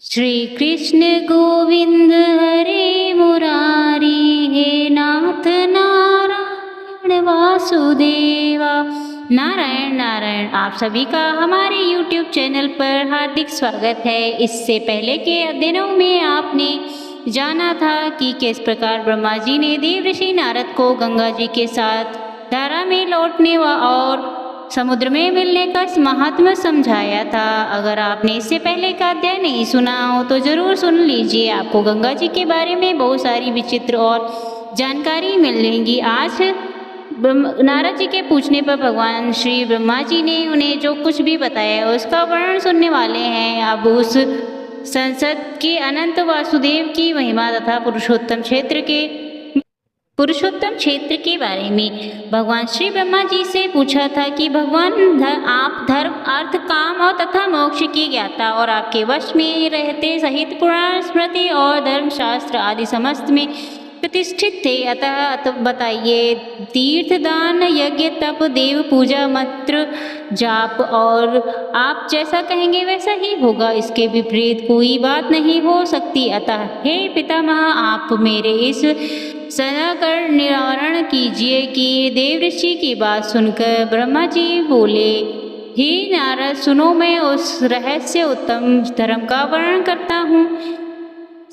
श्री कृष्ण गोविंद हरे मुरारी, हे नाथ नारायण वासुदेवा। नारायण नारायण। आप सभी का हमारे YouTube चैनल पर हार्दिक स्वागत है। इससे पहले के अध्ययनों में आपने जाना था कि किस प्रकार ब्रह्मा जी ने देवर्षि नारद को गंगा जी के साथ धारा में लौटने और समुद्र में मिलने का महात्म्य समझाया था। अगर आपने इससे पहले का अध्याय नहीं सुना हो तो जरूर सुन लीजिए। आपको गंगा जी के बारे में बहुत सारी विचित्र और जानकारी मिलेंगी। आज नारद जी के पूछने पर भगवान श्री ब्रह्मा जी ने उन्हें जो कुछ भी बताया उसका वर्णन सुनने वाले हैं। अब उस संसद के अनंत वासुदेव की महिमा तथा पुरुषोत्तम क्षेत्र के बारे में भगवान श्री ब्रह्मा जी से पूछा था कि भगवान आप धर्म अर्थ काम और तथा मोक्ष की ज्ञाता और आपके वश में रहते सहित पुराण स्मृति और धर्मशास्त्र आदि समस्त में प्रतिष्ठित थे। अतः बताइए, तीर्थ दान यज्ञ तप देव पूजा मंत्र जाप और आप जैसा कहेंगे वैसा ही होगा, इसके विपरीत कोई बात नहीं हो सकती। अतः हे पितामह, आप मेरे इस सनाकर निवारण कीजिए कि देवऋषि की बात सुनकर ब्रह्मा जी बोले, हे नारद सुनो, मैं उस रहस्य उत्तम धर्म का वर्णन करता हूँ।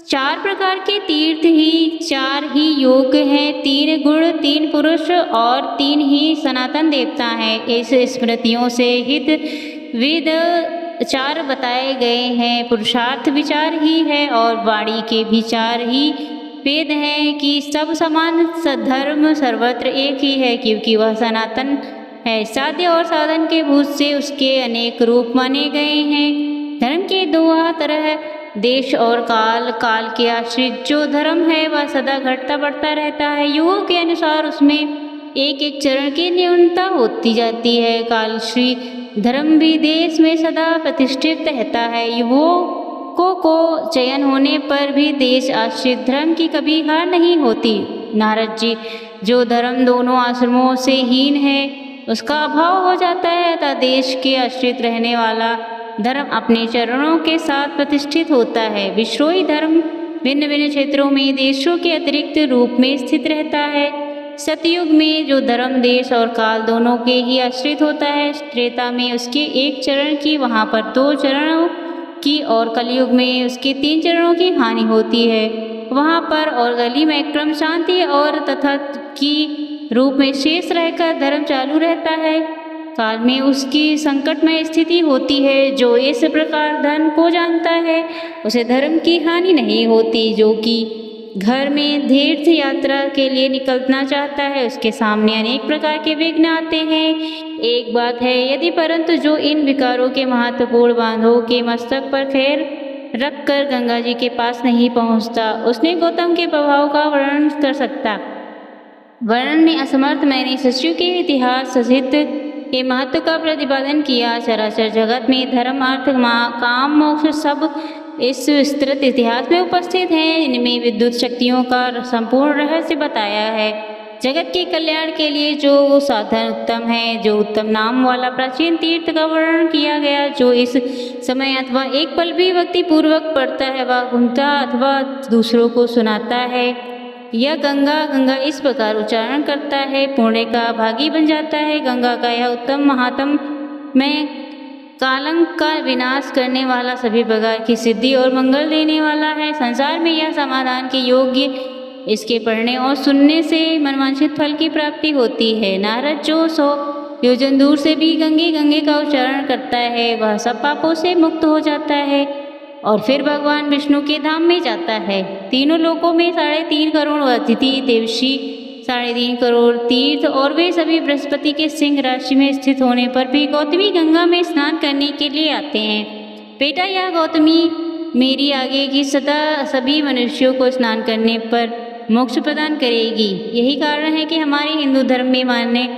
4 प्रकार के तीर्थ ही 4 ही योग हैं, 3 गुण 3 पुरुष और 3 ही सनातन देवता हैं। इस स्मृतियों से हित वेद 4 बताए गए हैं, पुरुषार्थ विचार ही है और वाणी के भी 4 ही वेद हैं कि सब समान धर्म सर्वत्र एक ही है, क्योंकि वह सनातन है। साध्य और साधन के भूत से उसके अनेक रूप माने गए हैं। धर्म के 2 तरह, देश और काल। काल के आश्रित जो धर्म है वह सदा घटता बढ़ता रहता है। युगों के अनुसार उसमें एक एक चरण की न्यूनता होती जाती है। कालश्री धर्म भी देश में सदा प्रतिष्ठित रहता है। युगों को चयन होने पर भी देश आश्रित धर्म की कभी हार नहीं होती। नारद जी, जो धर्म दोनों आश्रमों से हीन है उसका अभाव हो जाता है, तथा देश के आश्रित रहने वाला धर्म अपने चरणों के साथ प्रतिष्ठित होता है। विश्रोही धर्म भिन्न भिन्न क्षेत्रों में देशों के अतिरिक्त रूप में स्थित रहता है। सतयुग में जो धर्म देश और काल दोनों के ही आश्रित होता है, त्रेता में उसके 1 चरण की वहाँ पर 2 चरणों की और कलयुग में उसके 3 चरणों की हानि होती है। वहाँ पर और गली में क्रम शांति और तथा की रूप में शेष रहकर धर्म चालू रहता है। काल में उसकी संकटमय स्थिति होती है। जो इस प्रकार धर्म को जानता है उसे धर्म की हानि नहीं होती। जो कि घर में तीर्थ यात्रा के लिए निकलना चाहता है उसके सामने अनेक प्रकार के विघ्न आते हैं। एक बात है, यदि परंतु जो इन विकारों के महत्वपूर्ण बांधों के मस्तक पर खैर रखकर गंगा जी के पास नहीं पहुंचता, उसने गौतम के प्रभाव का वर्णन कर सकता। वर्णन में असमर्थ मैंने सचिव के इतिहास सहित के महत्व का प्रतिपादन किया। चराचर जगत में धर्म अर्थ काम मोक्ष सब इस विस्तृत इतिहास में उपस्थित हैं। इनमें विद्युत शक्तियों का संपूर्ण रहस्य बताया है। जगत के कल्याण के लिए जो साधन उत्तम है, जो उत्तम नाम वाला प्राचीन तीर्थ का वर्णन किया गया, जो इस समय अथवा एक पल भी भक्ति पूर्वक पढ़ता है वह घूमता अथवा दूसरों को सुनाता है। यह गंगा इस प्रकार उच्चारण करता है, पुण्य का भागी बन जाता है। गंगा का यह उत्तम महात्म में कालंक का विनाश करने वाला, सभी प्रकार की सिद्धि और मंगल देने वाला है। संसार में यह समाधान के योग्य, इसके पढ़ने और सुनने से मनवांछित फल की प्राप्ति होती है। नारद जो 100 योजन दूर से भी गंगे का उच्चारण करता है वह सब पापों से मुक्त हो जाता है और फिर भगवान विष्णु के धाम में जाता है। तीनों लोकों में 3.5 करोड़ अतिथि देवषि, 3.5 करोड़ तीर्थ और वे सभी बृहस्पति के सिंह राशि में स्थित होने पर भी गौतमी गंगा में स्नान करने के लिए आते हैं। बेटा, यह गौतमी मेरी आगे की सदा सभी मनुष्यों को स्नान करने पर मोक्ष प्रदान करेगी। यही कारण है कि हमारे हिंदू धर्म में मान्य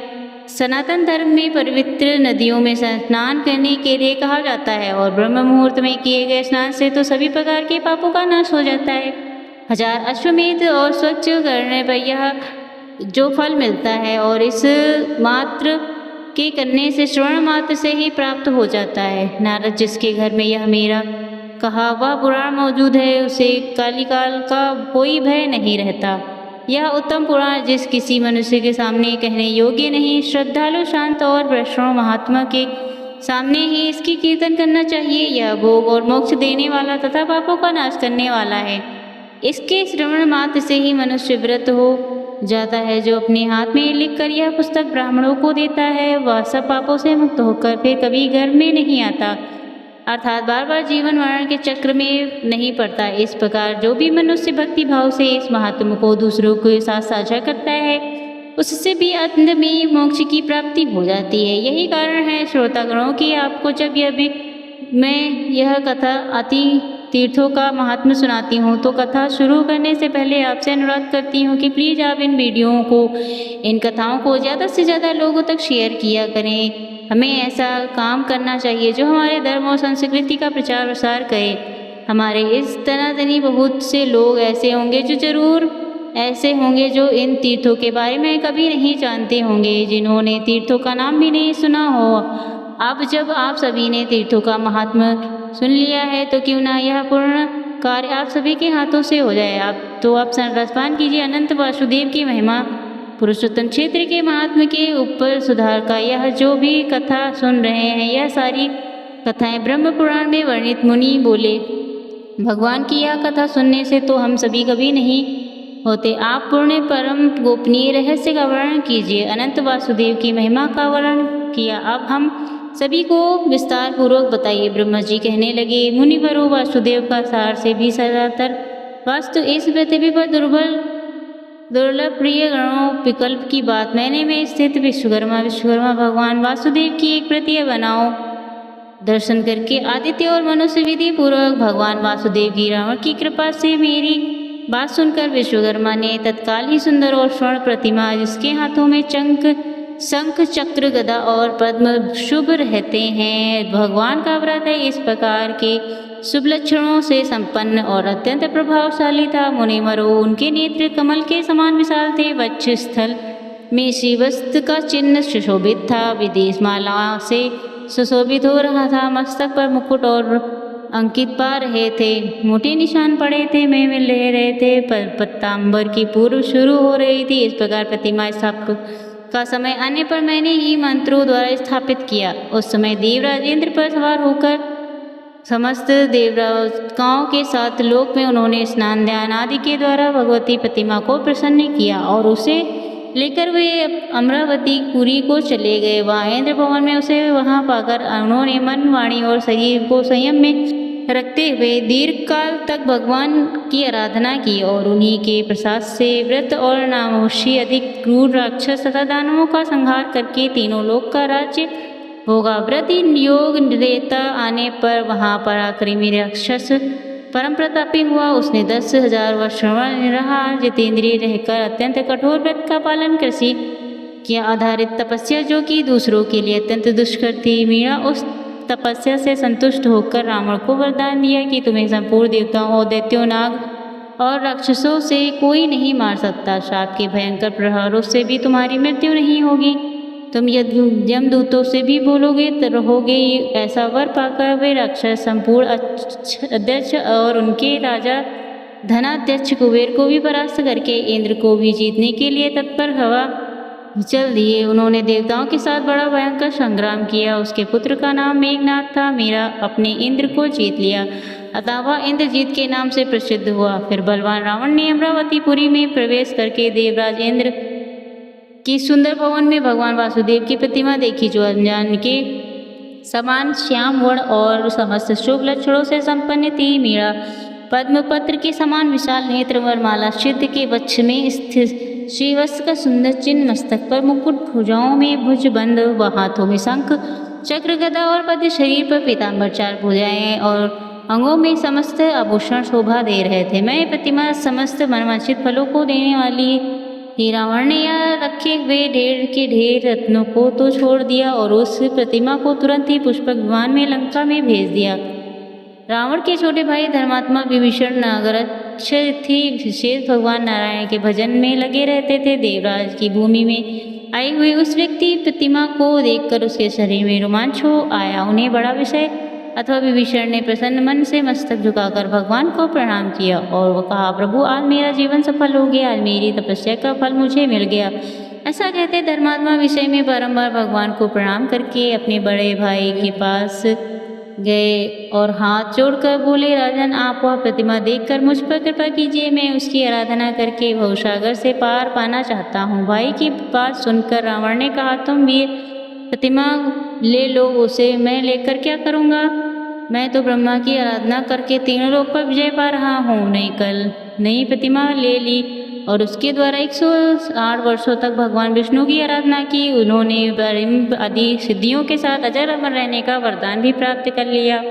सनातन धर्म में पवित्र नदियों में स्नान करने के लिए कहा जाता है और ब्रह्म मुहूर्त में किए गए स्नान से तो सभी प्रकार के पापों का नाश हो जाता है। 1000 अश्वमेध और स्वच्छ करने पर यह जो फल मिलता है और इस मात्र के करने से श्रवण मात्र से ही प्राप्त हो जाता है। नारद, जिसके घर में यह मेरा कहा वह पुराण मौजूद है, उसे कालिकाल का कोई भय नहीं रहता। यह उत्तम पुराण जिस किसी मनुष्य के सामने कहने योग्य नहीं, श्रद्धालु शांत और वैष्णव महात्मा के सामने ही इसकी कीर्तन करना चाहिए। यह भोग और मोक्ष देने वाला तथा पापों का नाश करने वाला है। इसके श्रवण मात्र से ही मनुष्य व्रत हो जाता है। जो अपने हाथ में लिखकर यह पुस्तक ब्राह्मणों को देता है, वह सब पापों से मुक्त होकर फिर कभी घर में नहीं आता, अर्थात बार बार जीवन मरण के चक्र में नहीं पड़ता। इस प्रकार जो भी मनुष्य भक्ति भाव से इस महात्म को दूसरों के साथ साझा करता है, उससे भी अंत में मोक्ष की प्राप्ति हो जाती है। यही कारण है श्रोतागणों की आपको जब मैं यह कथा अति तीर्थों का महात्म्य सुनाती हूँ तो कथा शुरू करने से पहले आपसे अनुरोध करती हूँ कि प्लीज़ आप इन वीडियोओं को, इन कथाओं को ज़्यादा से ज़्यादा लोगों तक शेयर किया करें। हमें ऐसा काम करना चाहिए जो हमारे धर्म और संस्कृति का प्रचार प्रसार करे। हमारे इस तनातनी बहुत से लोग ऐसे होंगे जो इन तीर्थों के बारे में कभी नहीं जानते होंगे, जिन्होंने तीर्थों का नाम भी नहीं सुना हो। अब जब आप सभी ने तीर्थों का महात्म्य सुन लिया है तो क्यों ना यह पूर्ण कार्य आप सभी के हाथों से हो जाए। आप रसपान कीजिए अनंत वासुदेव की महिमा, पुरुषोत्तम क्षेत्र के महात्म्य के ऊपर सुधार का। यह जो भी कथा सुन रहे हैं, यह सारी कथाएं ब्रह्म पुराण में वर्णित। मुनि बोले, भगवान की यह कथा सुनने से तो हम सभी कभी नहीं होते। आप पूर्ण परम गोपनीय रहस्य का वर्णन कीजिए। अनंत वासुदेव की महिमा का वर्णन किया, अब हम सभी को विस्तार पूर्वक बताइए। ब्रह्मा जी कहने लगे, मुनिवरों, वासुदेव का सार से भी सदातर वास्तु इस पृथ्वी पर दुर्लभ प्रिय गणों विकल्प की बात मैंने में स्थित विश्वकर्मा भगवान वासुदेव की एक प्रति बनाओ। दर्शन करके आदित्य और मनुष्य विधि पूर्वक भगवान वासुदेव की रावण की कृपा से मेरी बात सुनकर विश्वकर्मा ने तत्काल ही सुंदर और स्वर्ण प्रतिमा, जिसके हाथों में शंख चक्र गदा और पद्म शुभ रहते हैं, भगवान का व्रत है, इस प्रकार के शुभ लक्षणों से संपन्न और अत्यंत प्रभावशाली था। मुनिवरों, उनके नेत्र कमल के समान विशाल थे। वक्ष स्थल में श्रीवस्त्र का चिन्ह सुशोभित था, विदेश माला से सुशोभित हो रहा था। मस्तक पर मुकुट और अंकित पा रहे थे, मोटे निशान पड़े थे, में ले रहे थे, पत्तांबर की पूर्व शुरू हो रही थी। इस प्रकार प्रतिमा स्थापक का समय आने पर मैंने ही मंत्रों द्वारा स्थापित किया। उस समय देवराज इंद्र पर सवार होकर समस्त देवताओं के साथ लोक में उन्होंने स्नान ध्यान आदि के द्वारा भगवती प्रतिमा को प्रसन्न किया और उसे लेकर वे अमरावती पुरी को चले गए। वहाँ इंद्र भवन में उसे वहाँ पाकर उन्होंने मन, वाणी और शरीर को संयम में रखते हुए दीर्घ काल तक भगवान की आराधना की और उन्हीं के प्रसाद से व्रत और नामोशी अधिक क्रूर राक्षस तथा दानवों का संहार करके तीनों लोक का राज्य होगा। व्रत योग देता आने पर वहाँ पराक्रमी राक्षस परम प्रतापी हुआ। उसने 10,000 वर्ष रहा, जितेंद्रिय रहकर अत्यंत कठोर व्रत का पालन कृषि किया आधारित तपस्या, जो कि दूसरों के लिए अत्यंत दुष्कर थी। मीरा उस तपस्या से संतुष्ट होकर रावण को वरदान दिया कि तुम्हें संपूर्ण देवताओं और दैत्यों, नाग और राक्षसों से कोई नहीं मार सकता। शाप के भयंकर प्रहारों से भी तुम्हारी मृत्यु नहीं होगी। तुम यमदूतों से भी बोलोगे तो रहोगे। ऐसा वर पाकर वे राक्षस संपूर्ण अध्यक्ष और उनके राजा धनाध्यक्ष कुबेर को भी परास्त करके इंद्र को भी जीतने के लिए तत्पर हवा चल दिए। उन्होंने देवताओं के साथ बड़ा भयंकर संग्राम किया। उसके पुत्र का नाम मेघनाथ था। मीरा अपने इंद्र को जीत लिया, अतः वह इंद्रजीत के नाम से प्रसिद्ध हुआ। फिर बलवान रावण ने अमरावतीपुरी में प्रवेश करके देवराज इंद्र की सुंदर भवन में भगवान वासुदेव की प्रतिमा देखी, जो अनजान के समान श्याम वर्ण और समस्त शुभ लक्षणों से संपन्न थी। मीरा पद्मपत्र के समान विशाल नेत्र वरमाला, सिद्ध के वक्ष में स्थित श्रीवत्स का सुंदर चिन्ह, मस्तक पर मुकुट, भुजाओं में भुजबंद व हाथों में शंख चक्र गदा और पद्म, शरीर पर पीताम्बर, 4 भुजाएं और अंगों में समस्त आभूषण शोभा दे रहे थे। मैं प्रतिमा समस्त मनवांछित फलों को देने वाली थी। रावण ने यहाँ रखे हुए ढेर के ढेर रत्नों को तो छोड़ दिया और उस प्रतिमा को तुरंत ही पुष्पक विमान में लंका में भेज दिया। रावण के छोटे भाई धर्मात्मा विभीषण नागराक्ष थी, विशेष भगवान नारायण के भजन में लगे रहते थे। देवराज की भूमि में आई हुई उस व्यक्ति प्रतिमा को देखकर उसके शरीर में रोमांच हो आया। उन्हें बड़ा विषय अथवा विभीषण ने प्रसन्न मन से मस्तक झुकाकर भगवान को प्रणाम किया और वो कहा, प्रभु आज मेरा जीवन सफल हो गया, आज मेरी तपस्या का फल मुझे मिल गया। ऐसा कहते धर्मात्मा विषय में बारंबार भगवान को प्रणाम करके अपने बड़े भाई के पास गए और हाथ जोड़कर बोले, राजन आप वह प्रतिमा देखकर मुझ पर कृपा कीजिए, मैं उसकी आराधना करके भवसागर से पार पाना चाहता हूँ। भाई की बात सुनकर रावण ने कहा, तुम भी प्रतिमा ले लो, उसे मैं लेकर क्या करूँगा? मैं तो ब्रह्मा की आराधना करके तीनों लोक पर विजय पा रहा हूँ। नई प्रतिमा ले ली और उसके द्वारा 108 वर्षों तक भगवान विष्णु की आराधना की। उन्होंने ब्रह्म आदि सिद्धियों के साथ अजर अमर रहने का वरदान भी प्राप्त कर लिया।